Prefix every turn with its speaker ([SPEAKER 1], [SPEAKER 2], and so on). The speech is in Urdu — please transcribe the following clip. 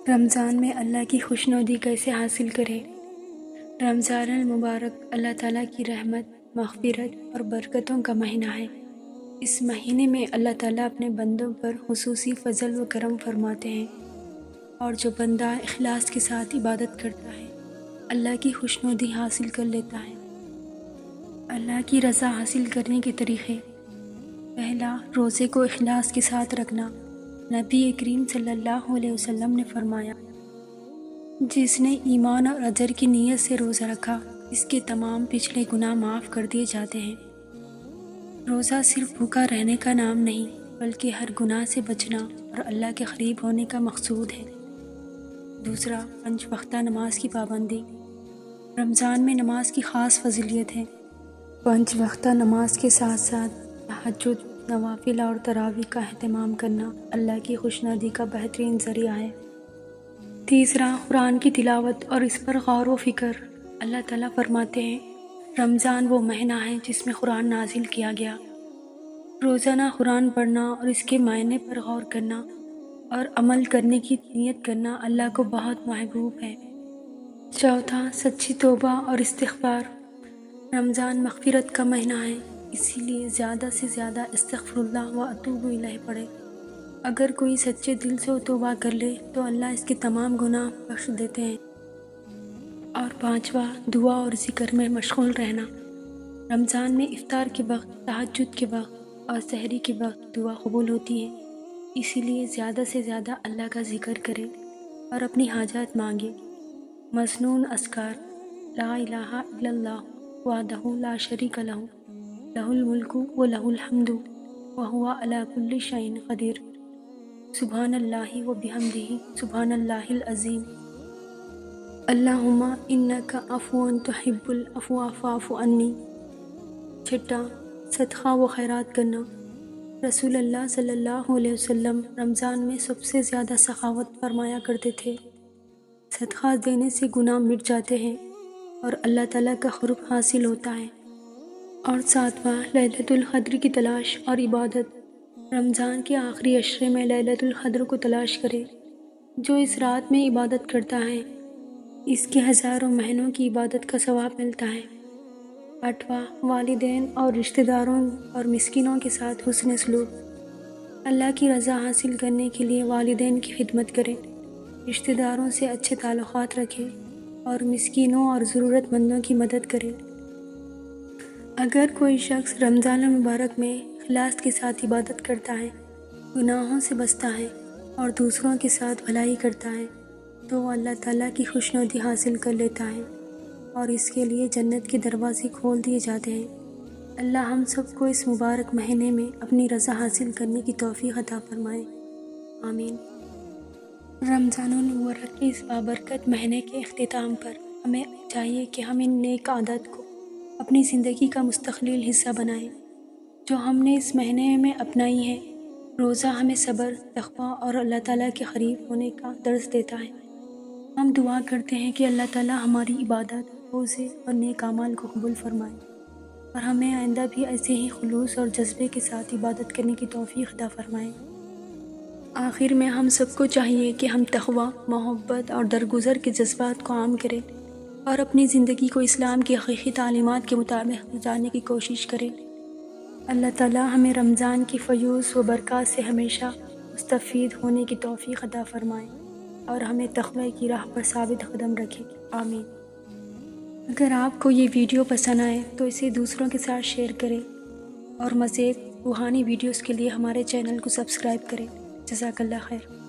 [SPEAKER 1] رمضان میں اللہ کی خوشنودی کیسے حاصل کریں؟ رمضان المبارک اللہ تعالیٰ کی رحمت، مغفرت اور برکتوں کا مہینہ ہے۔ اس مہینے میں اللہ تعالیٰ اپنے بندوں پر خصوصی فضل و کرم فرماتے ہیں، اور جو بندہ اخلاص کے ساتھ عبادت کرتا ہے اللہ کی خوشنودی حاصل کر لیتا ہے۔ اللہ کی رضا حاصل کرنے کے طریقے: پہلا، روزے کو اخلاص کے ساتھ رکھنا۔ نبی کریم صلی اللہ علیہ وسلم نے فرمایا، جس نے ایمان اور اجر کی نیت سے روزہ رکھا، اس کے تمام پچھلے گناہ معاف کر دیے جاتے ہیں۔ روزہ صرف بھوکا رہنے کا نام نہیں، بلکہ ہر گناہ سے بچنا اور اللہ کے قریب ہونے کا مقصود ہے۔ دوسرا، 5 وقتہ نماز کی پابندی۔ رمضان میں نماز کی خاص فضیلت ہے۔ 5 وقتہ نماز کے ساتھ ساتھ تہجد، نوافل اور تراویح کا اہتمام کرنا اللہ کی خوشنودی کا بہترین ذریعہ ہے۔ تیسرا، قرآن کی تلاوت اور اس پر غور و فکر۔ اللہ تعالیٰ فرماتے ہیں، رمضان وہ مہینہ ہے جس میں قرآن نازل کیا گیا۔ روزانہ قرآن پڑھنا اور اس کے معنی پر غور کرنا اور عمل کرنے کی نیت کرنا اللہ کو بہت محبوب ہے۔ چوتھا، سچی توبہ اور استغفار۔ رمضان مغفرت کا مہینہ ہے، اسی لیے زیادہ سے زیادہ استغفر اللہ و اتوب الیہ پڑھے۔ اگر کوئی سچے دل سے توبہ کر لے تو اللہ اس کے تمام گناہ بخش دیتے ہیں۔ اور پانچواں، دعا اور ذکر میں مشغول رہنا۔ رمضان میں افطار کے وقت، تہجد کے وقت اور سحری کے وقت دعا قبول ہوتی ہے، اسی لیے زیادہ سے زیادہ اللہ کا ذکر کریں اور اپنی حاجات مانگیں۔ مسنون اذکار: لا الہ الا اللہ وحدہ لا شریک لہ، لہ الملک و لہ الحمد وہو علی کل شیء قدیر، سبحان اللہ و بحمدہ، سبحان اللہ العظیم، اللہم انک عفو تحب العفو فاعف عنی۔ چھٹا، صدقہ و خیرات کرنا۔ رسول اللہ صلی اللہ علیہ وسلم رمضان میں سب سے زیادہ سخاوت فرمایا کرتے تھے۔ صدقہ دینے سے گناہ مٹ جاتے ہیں اور اللہ تعالیٰ کا قرب حاصل ہوتا ہے۔ اور ساتواں، لیلۃ القدر کی تلاش اور عبادت۔ رمضان کے آخری عشرے میں لیلۃ القدر کو تلاش کرے۔ جو اس رات میں عبادت کرتا ہے، اس کے ہزاروں مہینوں کی عبادت کا ثواب ملتا ہے۔ آٹھواں، والدین اور رشتہ داروں اور مسکینوں کے ساتھ حسن سلوک۔ اللہ کی رضا حاصل کرنے کے لیے والدین کی خدمت کریں، رشتہ داروں سے اچھے تعلقات رکھیں اور مسکینوں اور ضرورت مندوں کی مدد کریں۔ اگر کوئی شخص رمضان المبارک میں اخلاص کے ساتھ عبادت کرتا ہے، گناہوں سے بچتا ہے اور دوسروں کے ساتھ بھلائی کرتا ہے، تو وہ اللہ تعالیٰ کی خوشنودی حاصل کر لیتا ہے اور اس کے لیے جنت کے دروازے کھول دیے جاتے ہیں۔ اللہ ہم سب کو اس مبارک مہینے میں اپنی رضا حاصل کرنے کی توفیق عطا فرمائے، آمین۔ رمضان المبارک کے اس بابرکت مہینے کے اختتام پر ہمیں چاہیے کہ ہم ان نیک عادات کو اپنی زندگی کا مستقل حصہ بنائیں جو ہم نے اس مہینے میں اپنائی ہے۔ روزہ ہمیں صبر، تقویٰ اور اللہ تعالیٰ کے قریب ہونے کا درس دیتا ہے۔ ہم دعا کرتے ہیں کہ اللہ تعالیٰ ہماری عبادت، روزے اور نیک اعمال کو قبول فرمائے اور ہمیں آئندہ بھی ایسے ہی خلوص اور جذبے کے ساتھ عبادت کرنے کی توفیق عطا فرمائے۔ آخر میں ہم سب کو چاہیے کہ ہم تقویٰ، محبت اور درگزر کے جذبات کو عام کریں اور اپنی زندگی کو اسلام کی حقیقی تعلیمات کے مطابق گزارنے کی کوشش کریں۔ اللہ تعالیٰ ہمیں رمضان کی فیوز و برکات سے ہمیشہ مستفید ہونے کی توفیق عطا فرمائے اور ہمیں تقوی کی راہ پر ثابت قدم رکھے، آمین۔ اگر آپ کو یہ ویڈیو پسند آئے تو اسے دوسروں کے ساتھ شیئر کریں اور مزید روحانی ویڈیوز کے لیے ہمارے چینل کو سبسکرائب کریں۔ جزاک اللہ خیر۔